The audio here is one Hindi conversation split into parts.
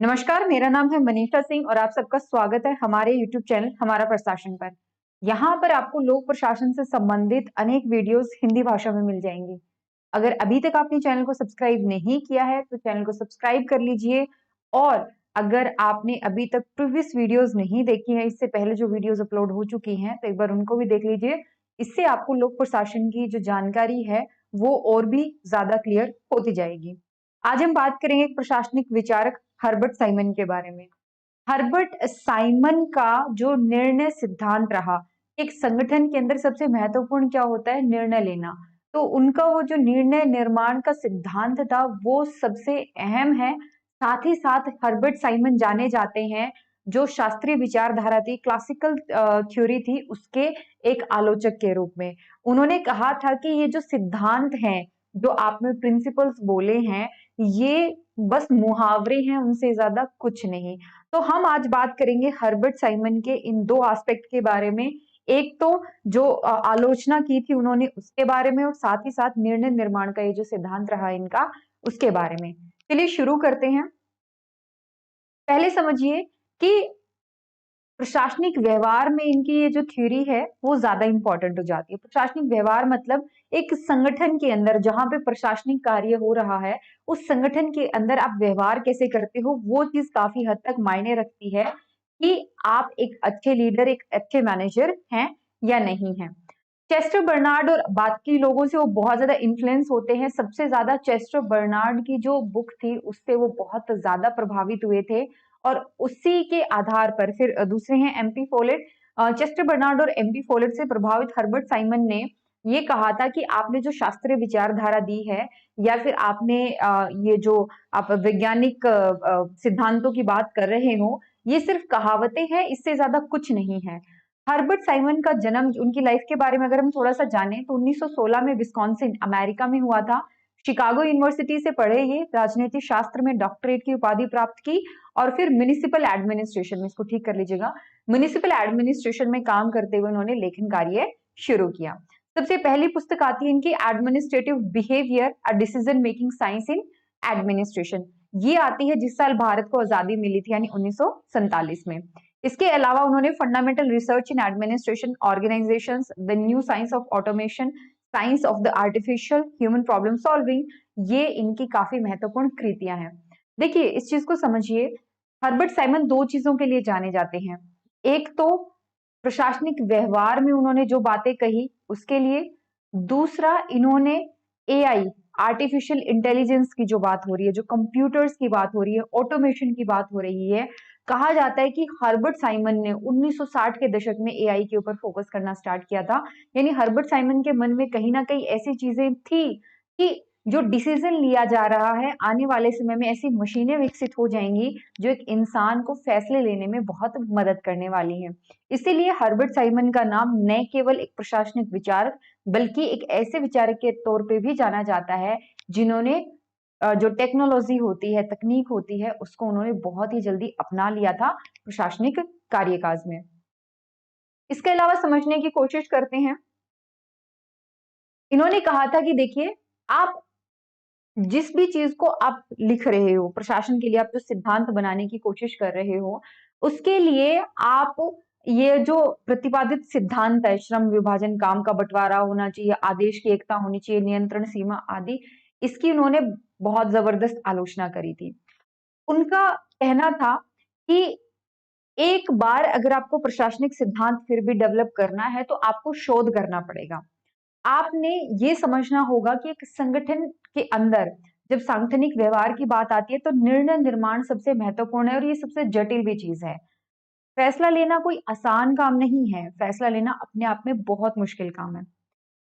नमस्कार, मेरा नाम है मनीषा सिंह और आप सबका स्वागत है हमारे YouTube चैनल हमारा प्रशासन पर। यहाँ पर आपको लोक प्रशासन से संबंधित अनेक वीडियोस हिंदी भाषा में मिल जाएंगी। अगर अभी तक आपने चैनल को सब्सक्राइब नहीं किया है तो चैनल को सब्सक्राइब कर लीजिए। और अगर आपने अभी तक प्रीवियस वीडियोस नहीं देखी है, इससे पहले जो वीडियोस अपलोड हो चुकी हैं, तो एक बार उनको भी देख लीजिए। इससे आपको लोक प्रशासन की जो जानकारी है वो और भी ज्यादा क्लियर होती जाएगी। आज हम बात करेंगे एक प्रशासनिक विचारक हर्बर्ट साइमन के बारे में। हर्बर्ट साइमन का जो निर्णय सिद्धांत रहा, एक संगठन के अंदर सबसे महत्वपूर्ण क्या होता है? निर्णय लेना। तो उनका वो जो निर्णय निर्माण का सिद्धांत था वो सबसे अहम है। साथ ही साथ हर्बर्ट साइमन जाने जाते हैं जो शास्त्रीय विचारधारा थी, क्लासिकल थ्योरी थी, उसके एक आलोचक के रूप में। उन्होंने कहा था कि ये जो सिद्धांत हैं, जो आपने प्रिंसिपल्स बोले हैं, ये बस मुहावरे हैं, उनसे ज्यादा कुछ नहीं। तो हम आज बात करेंगे हर्बर्ट साइमन के इन दो एस्पेक्ट के बारे में। एक तो जो आलोचना की थी उन्होंने उसके बारे में, और साथ ही साथ निर्णय निर्माण का ये जो सिद्धांत रहा इनका, उसके बारे में। चलिए शुरू करते हैं। पहले समझिए कि प्रशासनिक व्यवहार में इनकी ये जो थ्योरी है वो ज्यादा इंपॉर्टेंट हो जाती है। प्रशासनिक व्यवहार मतलब एक संगठन के अंदर जहां पे प्रशासनिक कार्य हो रहा है, उस संगठन के अंदर आप व्यवहार कैसे करते हो, वो चीज काफी हद तक मायने रखती है कि आप एक अच्छे लीडर, एक अच्छे मैनेजर हैं या नहीं हैं। चेस्टर बर्नार्ड और बाकी लोगों से वो बहुत ज्यादा इन्फ्लुएंस होते हैं। सबसे ज्यादा चेस्टर बर्नार्ड की जो बुक थी उससे वो बहुत ज्यादा प्रभावित हुए थे, और उसी के आधार पर फिर दूसरे हैं एमपी फोलेट। चेस्टर बर्नार्ड और एमपी फोलेट से प्रभावित हर्बर्ट साइमन ने ये कहा था कि आपने जो शास्त्रीय विचारधारा दी है, या फिर आपने ये जो आप वैज्ञानिक सिद्धांतों की बात कर रहे हो, ये सिर्फ कहावतें हैं, इससे ज्यादा कुछ नहीं है। हर्बर्ट साइमन का जन्म, उनकी लाइफ के बारे में अगर हम थोड़ा सा जाने तो 1916 में विस्कॉन्सिन अमेरिका में हुआ था। शिकागो यूनिवर्सिटी से पढ़े, ये राजनीति शास्त्र में डॉक्टरेट की उपाधि प्राप्त की, और फिर म्युनिसिपल एडमिनिस्ट्रेशन में, इसको ठीक कर लीजिएगा, म्युनिसिपल एडमिनिस्ट्रेशन में काम करते हुए उन्होंने लेखन कार्य शुरू किया। सबसे पहली पुस्तक आती है इनकी administrative behaviour, a decision making science in administration. ये आती है जिस साल भारत को आजादी मिली थी, यानी 1947 में। इसके अलावा उन्होंने fundamental research in administration organisations, the new science of automation, science of the artificial human problem solving, ये इनकी काफी महत्वपूर्ण कृतियां हैं। देखिए इस चीज को समझिए, हर्बर्ट साइमन दो चीजों के लिए जाने जाते हैं। एक तो प्रशासनिक व्यवहार में उन्होंने जो बातें कही उसके लिए, दूसरा इन्होंने एआई, आर्टिफिशियल इंटेलिजेंस की जो बात हो रही है, जो कंप्यूटर्स की बात हो रही है, ऑटोमेशन की बात हो रही है, कहा जाता है कि हर्बर्ट साइमन ने 1960 के दशक में एआई के ऊपर फोकस करना स्टार्ट किया था। यानी हर्बर्ट साइमन के मन में कहीं ना कहीं ऐसी चीजें थी कि जो डिसीजन लिया जा रहा है, आने वाले समय में ऐसी मशीनें विकसित हो जाएंगी जो एक इंसान को फैसले लेने में बहुत मदद करने वाली हैं। इसीलिए हर्बर्ट साइमन का नाम न केवल एक प्रशासनिक विचारक बल्कि एक ऐसे विचारक के तौर पे भी जाना जाता है जिन्होंने जो टेक्नोलॉजी होती है, तकनीक होती है, उसको उन्होंने बहुत ही जल्दी अपना लिया था प्रशासनिक कार्यकाज में। इसके अलावा समझने की कोशिश करते हैं। इन्होंने कहा था कि देखिए, आप जिस भी चीज को आप लिख रहे हो प्रशासन के लिए, आप जो सिद्धांत बनाने की कोशिश कर रहे हो, उसके लिए आप ये जो प्रतिपादित सिद्धांत है, श्रम विभाजन, काम का बंटवारा होना चाहिए, आदेश की एकता होनी चाहिए, नियंत्रण सीमा आदि, इसकी उन्होंने बहुत जबरदस्त आलोचना करी थी। उनका कहना था कि एक बार अगर आपको प्रशासनिक सिद्धांत फिर भी डेवलप करना है तो आपको शोध करना पड़ेगा। आपने ये समझना होगा कि एक संगठन के अंदर जब सांगठनिक व्यवहार की बात आती है तो निर्णय निर्माण सबसे महत्वपूर्ण है, और ये सबसे जटिल भी चीज है। फैसला लेना कोई आसान काम नहीं है, फैसला लेना अपने आप में बहुत मुश्किल काम है।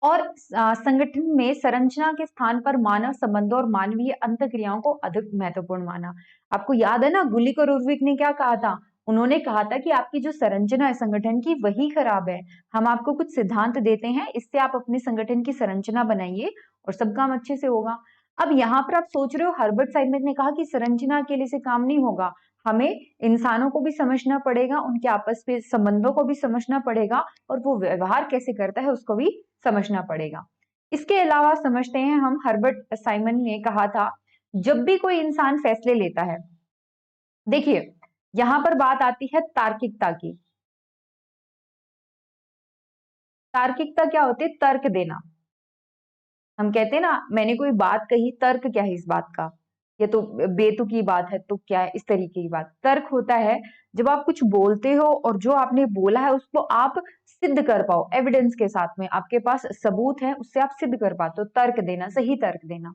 और संगठन में संरचना के स्थान पर मानव संबंधों और मानवीय अंतःक्रियाओं को अधिक महत्वपूर्ण माना। आपको याद है ना, गुलिक और उर्विक ने क्या कहा था? उन्होंने कहा था कि आपकी जो संरचना है संगठन की वही खराब है। हम आपको कुछ सिद्धांत देते हैं, इससे आप अपने संगठन की संरचना बनाइए और सब काम अच्छे से होगा। अब यहाँ पर आप सोच रहे हो, हर्बर्ट साइमन ने कहा कि संरचना अकेले से काम नहीं होगा, हमें इंसानों को भी समझना पड़ेगा, उनके आपस में संबंधों को भी समझना पड़ेगा, और वो व्यवहार कैसे करता है उसको भी समझना पड़ेगा। इसके अलावा समझते हैं हम, हर्बर्ट साइमन ने कहा था, जब भी कोई इंसान फैसले लेता है देखिए, यहाँ पर बात आती है तार्किकता की। तार्किकता क्या होती है? तर्क देना। हम कहते हैं ना, मैंने कोई बात कही, तर्क क्या है इस बात का? ये तो बेतुकी बात है, तो क्या है, इस तरीके की बात। तर्क होता है जब आप कुछ बोलते हो और जो आपने बोला है उसको आप सिद्ध कर पाओ, एविडेंस के साथ में आपके पास सबूत है, उससे आप सिद्ध कर पाते हो। तर्क देना, सही तर्क देना।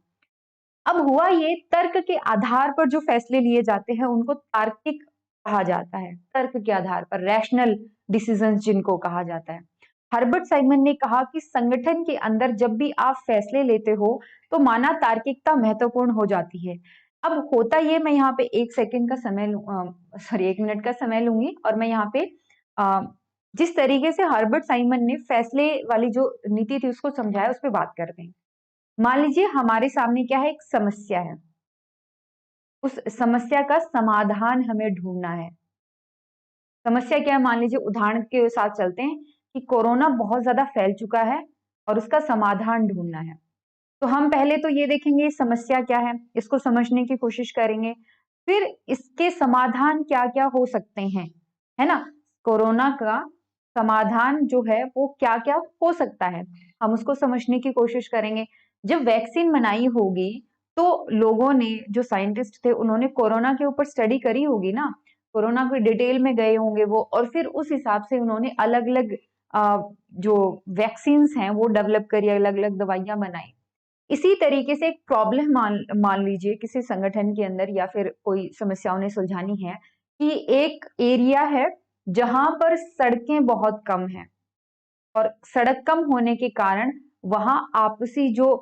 अब हुआ ये, तर्क के आधार पर जो फैसले लिए जाते हैं उनको तार्किक कहा जाता है। तर्क के आधार पर रैशनल डिसीजंस जिनको कहा जाता है। हर्बर्ट साइमन ने कहा कि संगठन के अंदर जब भी आप फैसले लेते हो तो माना तार्किकता महत्वपूर्ण हो जाती है। अब होता ये, मैं यहाँ पे 1 सेकंड का समय सॉरी 1 मिनट का समय लूंगी और मैं यहाँ पे अ, जिस तरीके से हर्बर्ट साइमन ने फैसले वाली जो नीति थी उसको समझाया, उस पर बात करते हैं। मान लीजिए हमारे सामने क्या है, एक समस्या है। उस समस्या का समाधान हमें ढूंढना है। समस्या क्या है? मान लीजिए उदाहरण के साथ चलते हैं कि कोरोना बहुत ज्यादा फैल चुका है और उसका समाधान ढूंढना है। तो हम पहले तो ये देखेंगे समस्या क्या है, इसको समझने की कोशिश करेंगे, फिर इसके समाधान क्या क्या हो सकते हैं, है ना। कोरोना का समाधान जो है वो क्या क्या हो सकता है, हम उसको समझने की कोशिश करेंगे। जब वैक्सीन बनाई होगी तो लोगों ने, जो साइंटिस्ट थे, उन्होंने कोरोना के ऊपर स्टडी करी होगी ना, कोरोना की डिटेल में गए होंगे वो, और फिर उस हिसाब से उन्होंने अलग अलग जो वैक्सीन्स हैं वो डेवलप करी, अलग अलग दवाइयां बनाई। इसी तरीके से एक प्रॉब्लम मान मान लीजिए किसी संगठन के अंदर, या फिर कोई समस्या उन्हें सुलझानी है कि एक एरिया है जहां पर सड़कें बहुत कम हैं, और सड़क कम होने के कारण वहां आपसी जो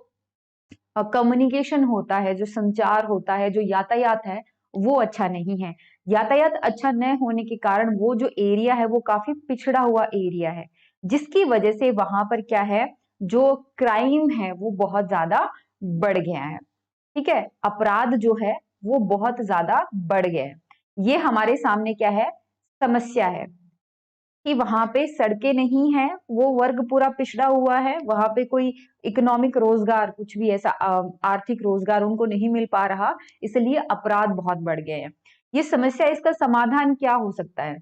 कम्युनिकेशन होता है, जो संचार होता है, जो यातायात है, वो अच्छा नहीं है। यातायात अच्छा न होने के कारण वो जो एरिया है वो काफी पिछड़ा हुआ एरिया है, जिसकी वजह से वहां पर क्या है, जो क्राइम है वो बहुत ज्यादा बढ़ गया है। ठीक है, अपराध जो है वो बहुत ज्यादा बढ़ गया है। ये हमारे सामने क्या है, समस्या है कि वहां पे सड़कें नहीं है, वो वर्ग पूरा पिछड़ा हुआ है, वहां पे कोई इकोनॉमिक रोजगार, कुछ भी ऐसा आर्थिक रोजगार उनको नहीं मिल पा रहा, इसलिए अपराध बहुत बढ़ गए हैं। ये समस्या, इसका समाधान क्या हो सकता है?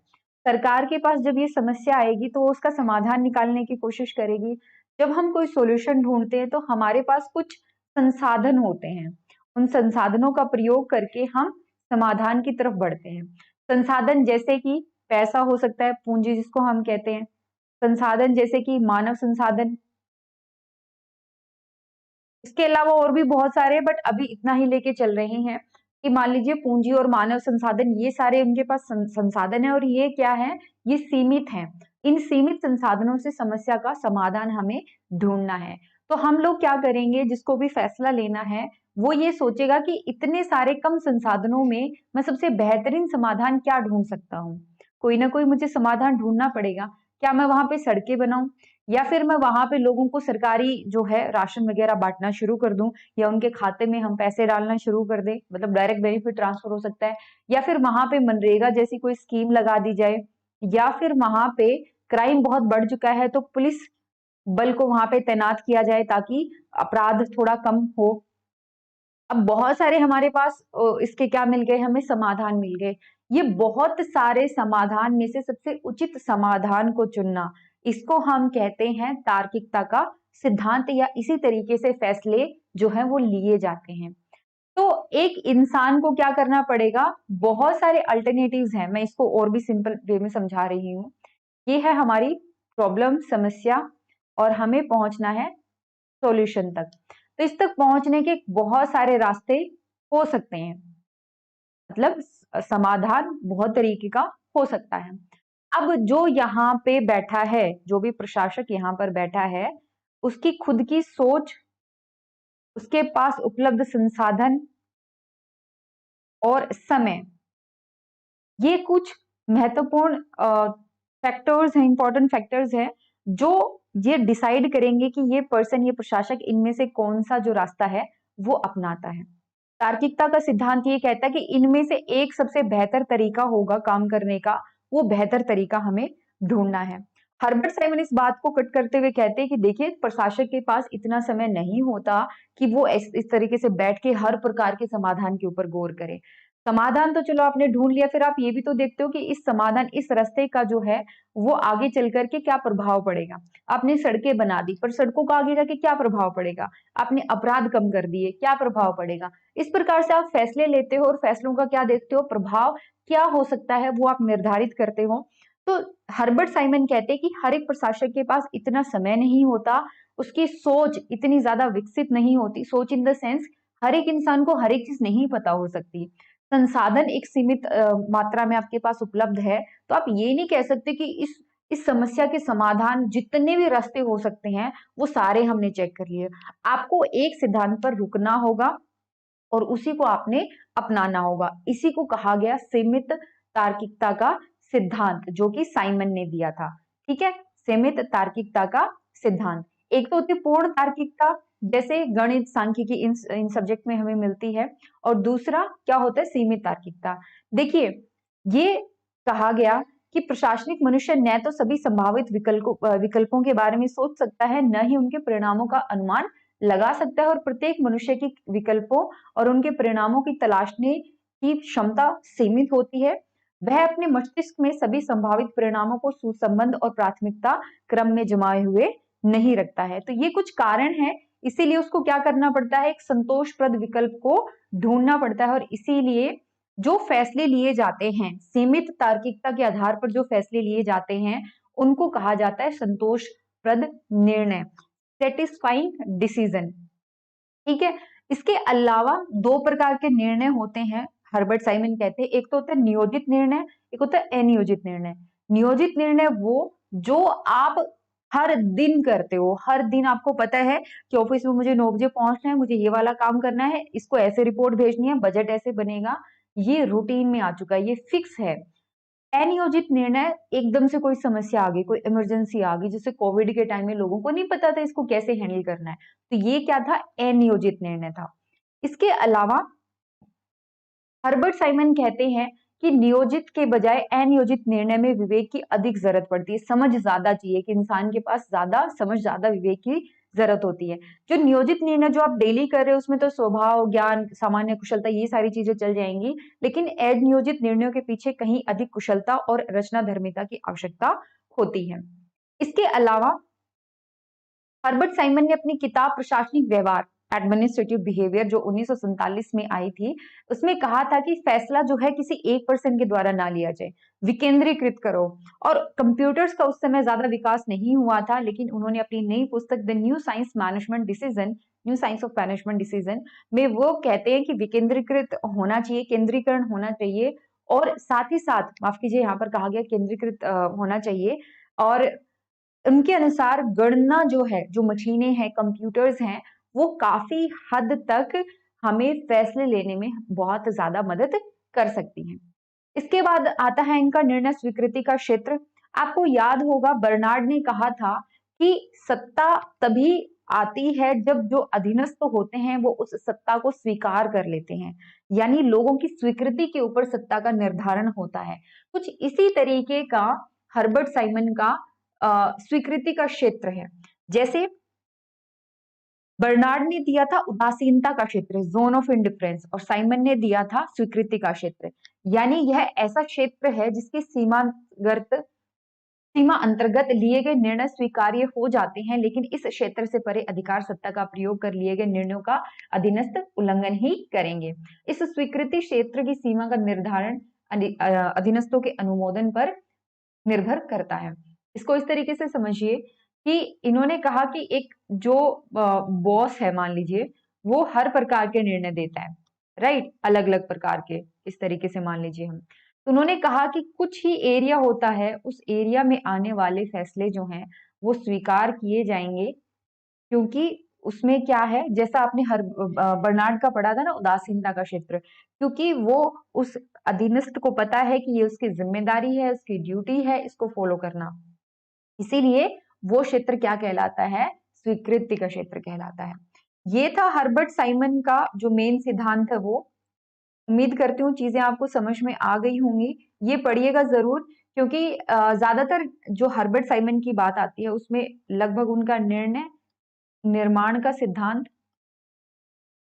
सरकार के पास जब ये समस्या आएगी तो वो उसका समाधान निकालने की कोशिश करेगी। जब हम कोई सॉल्यूशन ढूंढते हैं तो हमारे पास कुछ संसाधन होते हैं, उन संसाधनों का प्रयोग करके हम समाधान की तरफ बढ़ते हैं। संसाधन जैसे कि पैसा हो सकता है, पूंजी जिसको हम कहते हैं। संसाधन जैसे कि मानव संसाधन। इसके अलावा और भी बहुत सारे, बट अभी इतना ही लेके चल रहे हैं कि मान लीजिए पूंजी और मानव संसाधन, ये सारे उनके पास संसाधन है, और ये क्या है, ये सीमित हैं। इन सीमित संसाधनों से समस्या का समाधान हमें ढूंढना है। तो हम लोग क्या करेंगे, जिसको भी फैसला लेना है वो ये सोचेगा कि इतने सारे कम संसाधनों में मैं सबसे बेहतरीन समाधान क्या ढूंढ सकता हूँ। कोई ना कोई मुझे समाधान ढूंढना पड़ेगा। क्या मैं वहां पे सड़कें बनाऊं, या फिर मैं वहां पे लोगों को सरकारी जो है राशन वगैरह बांटना शुरू कर दूं, या उनके खाते में हम पैसे डालना शुरू कर दें, मतलब डायरेक्ट बेनिफिट ट्रांसफर हो सकता है। या फिर वहां पे मनरेगा जैसी कोई स्कीम लगा दी जाए, या फिर वहां पे क्राइम बहुत बढ़ चुका है तो पुलिस बल को वहां पे तैनात किया जाए ताकि अपराध थोड़ा कम हो। अब बहुत सारे हमारे पास इसके क्या मिल गए, हमें समाधान मिल गए। ये बहुत सारे समाधान में से सबसे उचित समाधान को चुनना, इसको हम कहते हैं तार्किकता का सिद्धांत, या इसी तरीके से फैसले जो है वो लिए जाते हैं। तो एक इंसान को क्या करना पड़ेगा, बहुत सारे अल्टरनेटिव्स हैं, मैं इसको और भी सिंपल वे में समझा रही हूँ। ये है हमारी प्रॉब्लम, समस्या, और हमें पहुंचना है सॉल्यूशन तक। तो इस तक पहुंचने के बहुत सारे रास्ते हो सकते हैं, मतलब समाधान बहुत तरीके का हो सकता है। अब जो यहाँ पे बैठा है, जो भी प्रशासक यहाँ पर बैठा है, उसकी खुद की सोच, उसके पास उपलब्ध संसाधन और समय, ये कुछ महत्वपूर्ण फैक्टर्स हैं, इंपॉर्टेंट फैक्टर्स हैं, जो ये डिसाइड करेंगे कि ये पर्सन, ये प्रशासक इनमें से कौन सा जो रास्ता है वो अपनाता है। तार्किकता का सिद्धांत ये कहता है कि इनमें से एक सबसे बेहतर तरीका होगा काम करने का, वो बेहतर तरीका हमें ढूंढना है। हर्बर्ट साइमन इस बात को कट करते हुए कहते हैं कि देखिए, प्रशासक के पास इतना समय नहीं होता कि वो इस तरीके से बैठ के हर प्रकार के समाधान के ऊपर गौर करे। समाधान तो चलो आपने ढूंढ लिया, फिर आप ये भी तो देखते हो कि इस समाधान, इस रास्ते का जो है वो आगे चल करके क्या प्रभाव पड़ेगा। आपने सड़कें बना दी, पर सड़कों का आगे जाके क्या प्रभाव पड़ेगा। आपने अपराध कम कर दिए, क्या प्रभाव पड़ेगा। इस प्रकार से आप फैसले लेते हो और फैसलों का क्या देखते हो, प्रभाव क्या हो सकता है वो आप निर्धारित करते हो। तो हर्बर्ट साइमन कहते हैं कि हर एक प्रशासक के पास इतना समय नहीं होता, उसकी सोच इतनी ज्यादा विकसित नहीं होती। सोच इन द सेंस, हर एक इंसान को हर एक चीज नहीं पता हो सकती, संसाधन एक सीमित मात्रा में आपके पास उपलब्ध है। तो आप ये नहीं कह सकते कि इस समस्या के समाधान जितने भी रास्ते हो सकते हैं वो सारे हमने चेक कर लिए। आपको एक सिद्धांत पर रुकना होगा और उसी को आपने अपनाना होगा। इसी को कहा गया सीमित तार्किकता का सिद्धांत, जो कि साइमन ने दिया था। ठीक है, सीमित तार्किकता का सिद्धांत। एक तो होती पूर्ण तार्किकता, जैसे गणित, सांख्यिकी, इन सब्जेक्ट में हमें मिलती है, और दूसरा क्या होता है, सीमित तार्किकता। देखिए, ये कहा गया कि प्रशासनिक मनुष्य न तो सभी संभावित विकल्पों के बारे में सोच सकता है, न ही उनके परिणामों का अनुमान लगा सकता है, और प्रत्येक मनुष्य की विकल्पों और उनके परिणामों की तलाशने की क्षमता सीमित होती है। वह अपने मस्तिष्क में सभी संभावित परिणामों को सुसंबद्ध और प्राथमिकता क्रम में जमाए हुए नहीं रखता है। तो ये कुछ कारण है, इसीलिए उसको क्या करना पड़ता है, एक संतोषप्रद विकल्प को ढूंढना पड़ता है। और इसीलिए जो फैसले लिए जाते हैं, सीमित तार्किकता के आधार पर जो फैसले लिए जाते हैं, उनको कहा जाता है संतोषप्रद निर्णय, सेटिस्फाइंग डिसीजन। ठीक है, इसके अलावा दो प्रकार के निर्णय होते हैं, हर्बर्ट साइमन कहते हैं। एक तो होता है नियोजित निर्णय, एक होता है अनियोजित निर्णय। नियोजित निर्णय वो जो आप हर दिन करते हो, हर दिन आपको पता है कि ऑफिस में मुझे 9 बजे पहुंचना है, मुझे ये वाला काम करना है, इसको ऐसे रिपोर्ट भेजनी है, बजट ऐसे बनेगा, ये रूटीन में आ चुका है, ये फिक्स है। अनियोजित निर्णय, एकदम से कोई समस्या आ गई, कोई इमरजेंसी आ गई, जैसे कोविड के टाइम में लोगों को नहीं पता था इसको कैसे हैंडल करना है, तो ये क्या था, अनियोजित निर्णय था। इसके अलावा हर्बर्ट साइमन कहते हैं कि नियोजित के बजाय अनियोजित निर्णय में विवेक की अधिक जरूरत पड़ती है, समझ ज्यादा चाहिए, कि इंसान के पास ज्यादा समझ, ज्यादा विवेक की जरूरत होती है। जो नियोजित निर्णय जो आप डेली कर रहे हो उसमें तो स्वभाव, ज्ञान, सामान्य कुशलता, ये सारी चीजें चल जाएंगी, लेकिन अनियोजित निर्णयों के पीछे कहीं अधिक कुशलता और रचना धर्मिता की आवश्यकता होती है। इसके अलावा हर्बर्ट साइमन ने अपनी किताब प्रशासनिक व्यवहार, एडमिनिस्ट्रेटिव बिहेवियर, जो 1947 में आई थी, उसमें कहा था कि फैसला जो है किसी एक पर्सन के द्वारा ना लिया जाए, विकेंद्रीकृत करो। और कंप्यूटर्स का उस समय ज्यादा विकास नहीं हुआ था, लेकिन उन्होंने अपनी नई पुस्तक the new science management decision, new science of management decision में वो कहते हैं कि विकेंद्रीकृत होना चाहिए, केंद्रीकरण होना चाहिए, और साथ ही साथ, माफ कीजिए, यहाँ पर कहा गया केंद्रीकृत होना चाहिए। और उनके अनुसार गणना जो है, जो मशीनें हैं, कंप्यूटर्स हैं, वो काफी हद तक हमें फैसले लेने में बहुत ज्यादा मदद कर सकती हैं। इसके बाद आता है इनका निर्णय स्वीकृति का क्षेत्र। आपको याद होगा बर्नार्ड ने कहा था कि सत्ता तभी आती है जब जो अधीनस्थ होते हैं वो उस सत्ता को स्वीकार कर लेते हैं, यानी लोगों की स्वीकृति के ऊपर सत्ता का निर्धारण होता है। कुछ इसी तरीके का हर्बर्ट साइमन का स्वीकृति का क्षेत्र है। जैसे बर्नार्ड ने दिया था उदासीनता का क्षेत्र, जोन ऑफ इंडिफरेंस, और साइमन ने दिया था स्वीकृति का क्षेत्र, यानी यह ऐसा क्षेत्र है जिसकी सीमा अंतर्गत लिए गए निर्णय स्वीकार्य हो जाते हैं, लेकिन इस क्षेत्र से परे अधिकार सत्ता का प्रयोग कर लिए गए निर्णयों का अधीनस्थ उल्लंघन ही करेंगे। इस स्वीकृति क्षेत्र की सीमा का निर्धारण अधीनस्थों के अनुमोदन पर निर्भर करता है। इसको इस तरीके से समझिए कि इन्होंने कहा कि एक जो बॉस है, मान लीजिए, वो हर प्रकार के निर्णय देता है, राइट, अलग अलग प्रकार के, इस तरीके से मान लीजिए हम। तो उन्होंने कहा कि कुछ ही एरिया होता है, उस एरिया में आने वाले फैसले जो हैं वो स्वीकार किए जाएंगे, क्योंकि उसमें क्या है, जैसा आपने हर बर्नार्ड का पढ़ा था ना, उदासीनता का क्षेत्र, क्योंकि वो उस अधीनस्थ को पता है कि ये उसकी जिम्मेदारी है, उसकी ड्यूटी है इसको फॉलो करना, इसीलिए वो क्षेत्र क्या कहलाता है, स्वीकृति का क्षेत्र कहलाता है। ये था हर्बर्ट साइमन का जो मेन सिद्धांत है वो। उम्मीद करती हूँ चीजें आपको समझ में आ गई होंगी। ये पढ़िएगा जरूर, क्योंकि ज्यादातर जो हर्बर्ट साइमन की बात आती है उसमें लगभग उनका निर्णय निर्माण का सिद्धांत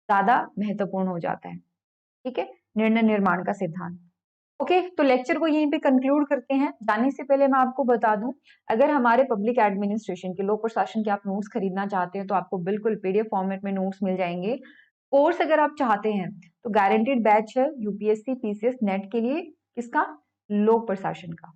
ज्यादा महत्वपूर्ण हो जाता है। ठीक है, निर्णय निर्माण का सिद्धांत। ओके, तो लेक्चर को यहीं पे कंक्लूड करते हैं। जाने से पहले मैं आपको बता दूं, अगर हमारे पब्लिक एडमिनिस्ट्रेशन के, लोक प्रशासन के आप नोट्स खरीदना चाहते हैं तो आपको बिल्कुल पीडीएफ फॉर्मेट में नोट्स मिल जाएंगे। कोर्स अगर आप चाहते हैं तो गारंटीड बैच है यूपीएससी पीसीएस नेट के लिए, किसका? लोक प्रशासन का।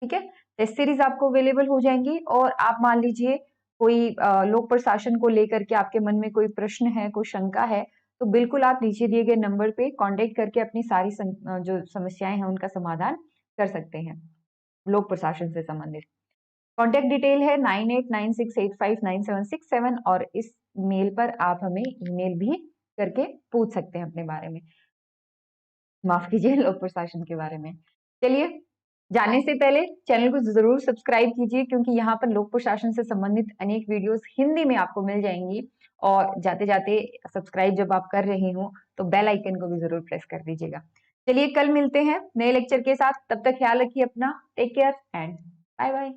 ठीक है, टेस्ट सीरीज आपको अवेलेबल हो जाएंगी। और आप मान लीजिए कोई लोक प्रशासन को लेकर के आपके मन में कोई प्रश्न है, कोई शंका है, तो बिल्कुल आप नीचे दिए गए नंबर पे कांटेक्ट करके अपनी सारी जो समस्याएं हैं उनका समाधान कर सकते हैं लोक प्रशासन से संबंधित। कॉन्टेक्ट डिटेल है 9896859767 और इस मेल पर आप हमें ईमेल भी करके पूछ सकते हैं अपने बारे में, माफ कीजिए, लोक प्रशासन के बारे में। चलिए, जाने से पहले चैनल को जरूर सब्सक्राइब कीजिए, क्योंकि यहाँ पर लोक प्रशासन से संबंधित अनेक वीडियोस हिंदी में आपको मिल जाएंगी। और जाते जाते सब्सक्राइब जब आप कर रहे हो तो बेल आइकन को भी जरूर प्रेस कर दीजिएगा। चलिए, कल मिलते हैं नए लेक्चर के साथ। तब तक ख्याल रखिए अपना। Take care and bye bye.